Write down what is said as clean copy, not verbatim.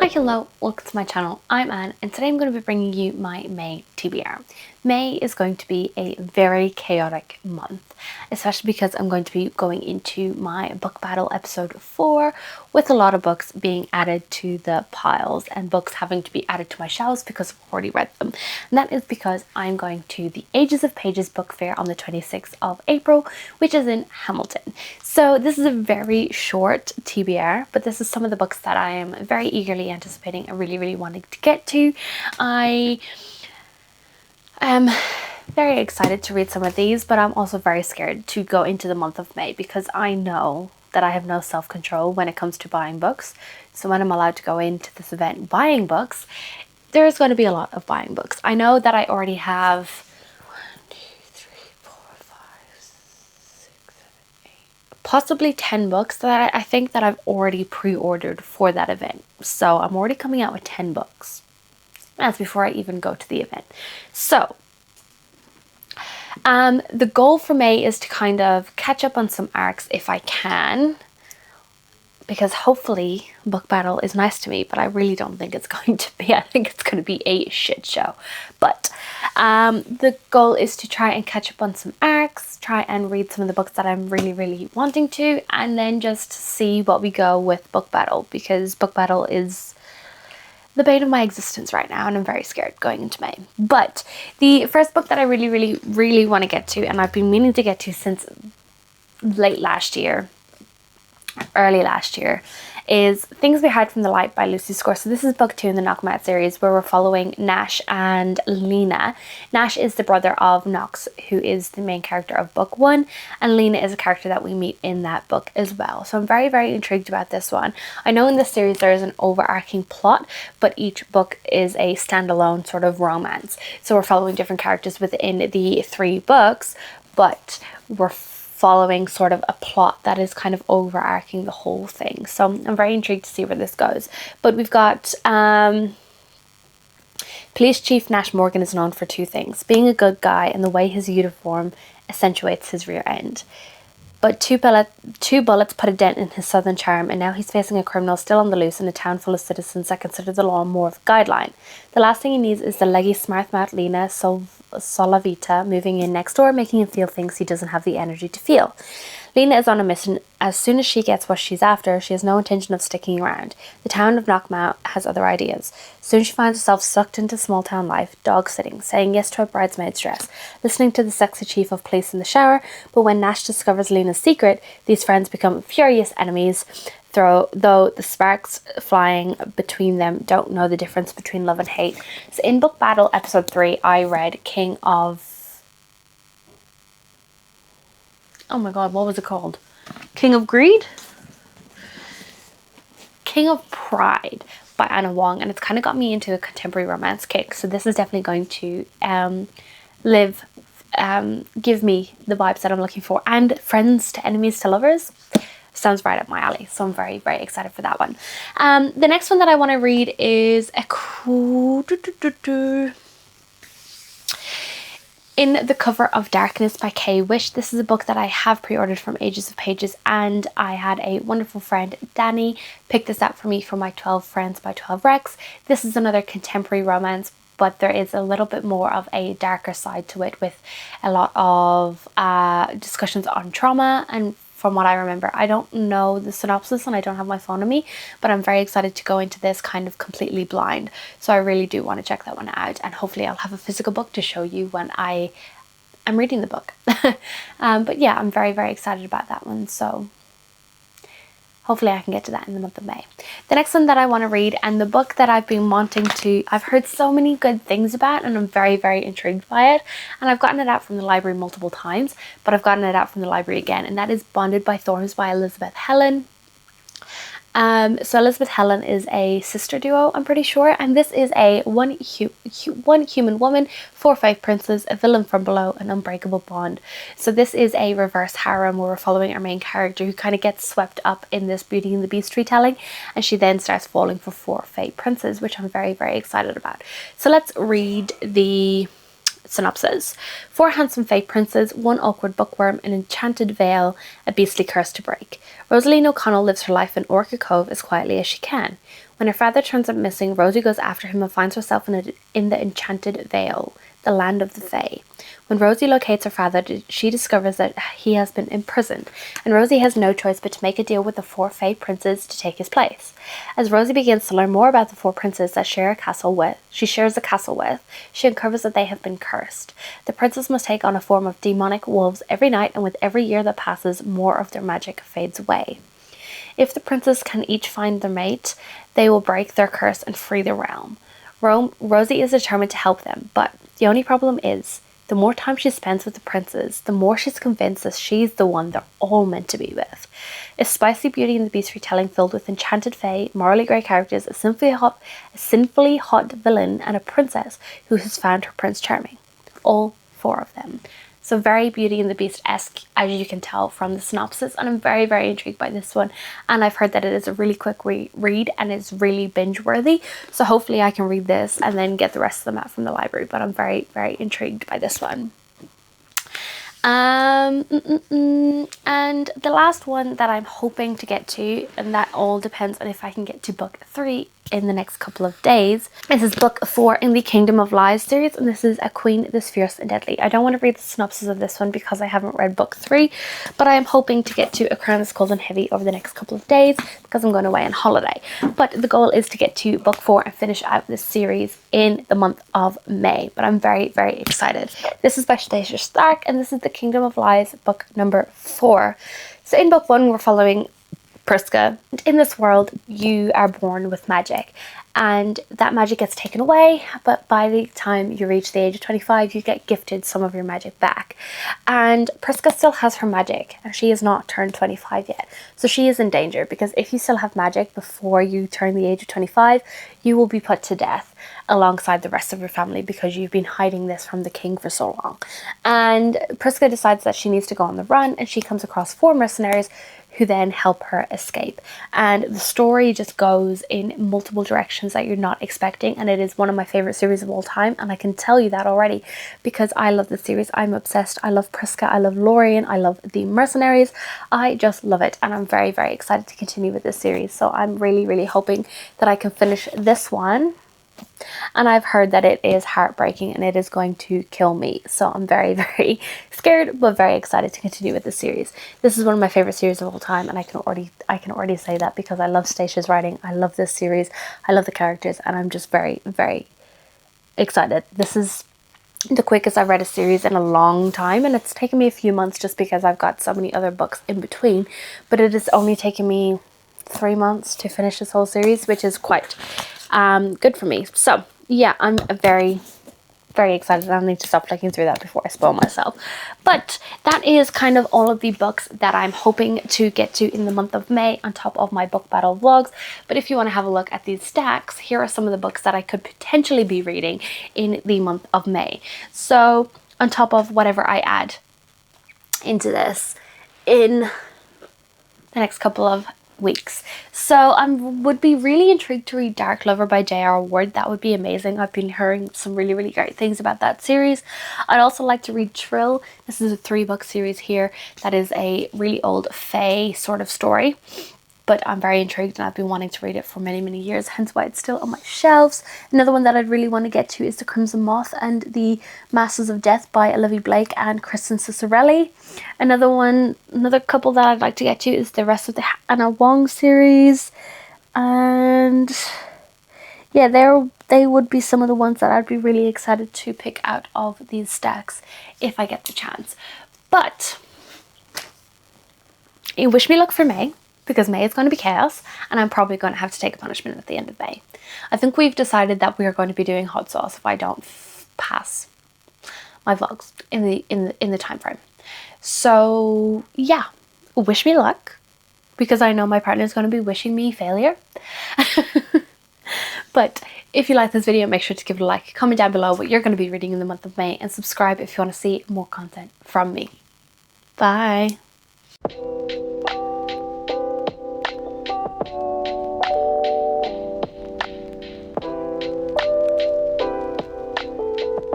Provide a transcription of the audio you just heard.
Hi, hello, welcome to my channel. I'm Anne and today I'm going to be bringing you my May TBR. May is going to be a very chaotic month, especially because I'm going to be going into my book battle episode 4 with a lot of books being added to the piles and books having to be added to my shelves because I've already read them. And that is because I'm going to the Ages of Pages book fair on the 26th of April, which is in Hamilton. So this is a very short TBR, but this is some of the books that I am very eagerly anticipating and really wanting to get to. I am very excited to read some of these, but I'm also very scared to go into the month of May because I know that I have no self-control when it comes to buying books. So when I'm allowed to go into this event buying books, there's going to be a lot of buying books. I know that I already have possibly 10 books that I think that I've already pre-ordered for that event. So I'm already coming out with 10 books. That's before I even go to the event. So the goal for May is to kind of catch up on some arcs if I can, because hopefully book battle is nice to me, but I really don't think it's going to be. I think it's going to be a shit show. But the goal is to try and catch up on some arcs, try and read some of the books that I'm really wanting to, and then just see what we go with book battle, because book battle is the bane of my existence right now and I'm very scared going into May. But the first book that I really want to get to, and I've been meaning to get to since late last year, early last year, is Things We Hide from the Light by Lucy Score. So this is book 2 in the Knock 'Em Out series, where we're following Nash and Lena. Nash is the brother of Knox, who is the main character of book 1, and Lena is a character that we meet in that book as well. So I'm very intrigued about this one. I know in this series there is an overarching plot, but each book is a standalone sort of romance. So we're following different characters within the 3 books, but we're following sort of a plot that is kind of overarching the whole thing. So I'm very intrigued to see where this goes. But we've got Police Chief Nash Morgan is known for 2 things: being a good guy and the way his uniform accentuates his rear end. But two bullets put a dent in his southern charm, and now he's facing a criminal still on the loose in a town full of citizens that consider the law more of a guideline. The last thing he needs is the leggy, smart-mouthed Lena Solavita moving in next door, making him feel things he doesn't have the energy to feel. Lena is on a mission. As soon as she gets what she's after, she has no intention of sticking around. The town of Knock 'Em Out has other ideas. Soon she finds herself sucked into small town life, dog-sitting, saying yes to a bridesmaid's dress, listening to the sexy chief of police in the shower. But when Nash discovers Lena's secret, these friends become furious enemies, though the sparks flying between them don't know the difference between love and hate. So in book battle episode 3, I read oh my god, what was it called? King of Greed? King of Pride by Anna Wong, and it's kind of got me into a contemporary romance kick. So this is definitely going to give me the vibes that I'm looking for. And Friends to Enemies to Lovers sounds right up my alley, so I'm very excited for that one. The next one that I want to read is In the Cover of Darkness by Kay Wish. This is a book that I have pre-ordered from Ages of Pages, and I had a wonderful friend, Danny, pick this up for me for my 12 Friends by 12 Rex. This is another contemporary romance, but there is a little bit more of a darker side to it, with a lot of discussions on trauma. And from what I remember, I don't know the synopsis and I don't have my phone on me, but I'm very excited to go into this kind of completely blind. So I really do want to check that one out, and hopefully I'll have a physical book to show you when I am reading the book. But yeah, I'm very excited about that one. So hopefully I can get to that in the month of May. The next one that I want to read, and the book that I've been wanting to, I've heard so many good things about, and I'm very intrigued by it. And I've gotten it out from the library multiple times, but I've gotten it out from the library again, and that is Bonded by Thorns by Elizabeth Helen. So Elizabeth Helen is a sister duo, I'm pretty sure, and this is a one human woman, 4 fake princes, a villain from below, an unbreakable bond. So this is a reverse harem where we're following our main character, who kind of gets swept up in this Beauty and the Beast retelling, and she then starts falling for 4 fake princes, which I'm very excited about. So let's read the synopsis. 4 handsome fake princes, 1 awkward bookworm, an enchanted veil, a beastly curse to break. Rosaline O'Connell lives her life in Orca Cove as quietly as she can. When her father turns up missing, Rosie goes after him and finds herself in the Enchanted Vale, the land of the Fae. When Rosie locates her father, she discovers that he has been imprisoned, and Rosie has no choice but to make a deal with the 4 Fae princes to take his place. As Rosie begins to learn more about the 4 princes that she shares a castle with, she uncovers that they have been cursed. The princes must take on a form of demonic wolves every night, and with every year that passes, more of their magic fades away. If the princes can each find their mate, they will break their curse and free the realm. Rosie is determined to help them, but the only problem is, the more time she spends with the princes, the more she's convinced that she's the one they're all meant to be with. A spicy Beauty and the Beast retelling filled with enchanted fae, morally grey characters, a sinfully hot villain, and a princess who has found her Prince Charming. All 4 of them. So very Beauty and the Beast-esque, as you can tell from the synopsis, and I'm very, very intrigued by this one. And I've heard that it is a really quick read and it's really binge-worthy. So hopefully I can read this and then get the rest of them out from the library. But I'm very, very intrigued by this one. And the last one that I'm hoping to get to, and that all depends on if I can get to book 3 in the next couple of days. This is book 4 in the Kingdom of Lies series, and this is A Queen This Fierce and Deadly. I don't want to read the synopsis of this one because I haven't read book 3, but I am hoping to get to A Crown That's Cold and Heavy over the next couple of days because I'm going away on holiday. But the goal is to get to book 4 and finish out this series in the month of May. But I'm very, very excited. This is by Stacia Stark, and this is the Kingdom of Lies book number 4. So in book 1 we're following Priska. In this world, you are born with magic, and that magic gets taken away, but by the time you reach the age of 25, you get gifted some of your magic back. And Priska still has her magic, and she has not turned 25 yet. So she is in danger, because if you still have magic before you turn the age of 25, you will be put to death alongside the rest of your family because you've been hiding this from the king for so long. And Priska decides that she needs to go on the run, and she comes across 4 mercenaries who then help her escape. And the story just goes in multiple directions that you're not expecting, and it is one of my favorite series of all time, and I can tell you that already because I love the series. I'm obsessed. I love Priska, I love Lorien, I love the mercenaries. I just love it, and I'm very, very excited to continue with this series. So I'm really, really hoping that I can finish this one. And I've heard that it is heartbreaking and it is going to kill me. So I'm very, very scared, but very excited to continue with this series. This is one of my favorite series of all time, and I can already say that because I love Stacia's writing. I love this series. I love the characters, and I'm just very, very excited. This is the quickest I've read a series in a long time, and it's taken me a few months just because I've got so many other books in between. But it has only taken me 3 months to finish this whole series, which is quite good for me. So yeah, I'm very, very excited. I need to stop flicking through that before I spoil myself. But that is kind of all of the books that I'm hoping to get to in the month of May on top of my book battle vlogs. But if you want to have a look at these stacks, here are some of the books that I could potentially be reading in the month of May. So on top of whatever I add into this in the next couple of weeks. So I would be really intrigued to read Dark Lover by J.R. Ward. That would be amazing. I've been hearing some really, really great things about that series. I'd also like to read Trill. This is a 3-book series here that is a really old fae sort of story. But I'm very intrigued, and I've been wanting to read it for many, many years, hence why it's still on my shelves. Another one that I'd really want to get to is The Crimson Moth and the Masters of Death by Olivia Blake and Kristen Cicerelli. Another couple that I'd like to get to is the rest of the Anna Wong series. And yeah, they would be some of the ones that I'd be really excited to pick out of these stacks if I get the chance. But wish me luck for May, because May is going to be chaos, and I'm probably going to have to take a punishment at the end of May. I think we've decided that we are going to be doing hot sauce if I don't pass my vlogs in the time frame. So yeah, wish me luck, because I know my partner is going to be wishing me failure. But if you like this video, make sure to give it a like, comment down below what you're going to be reading in the month of May, and subscribe if you want to see more content from me. Bye.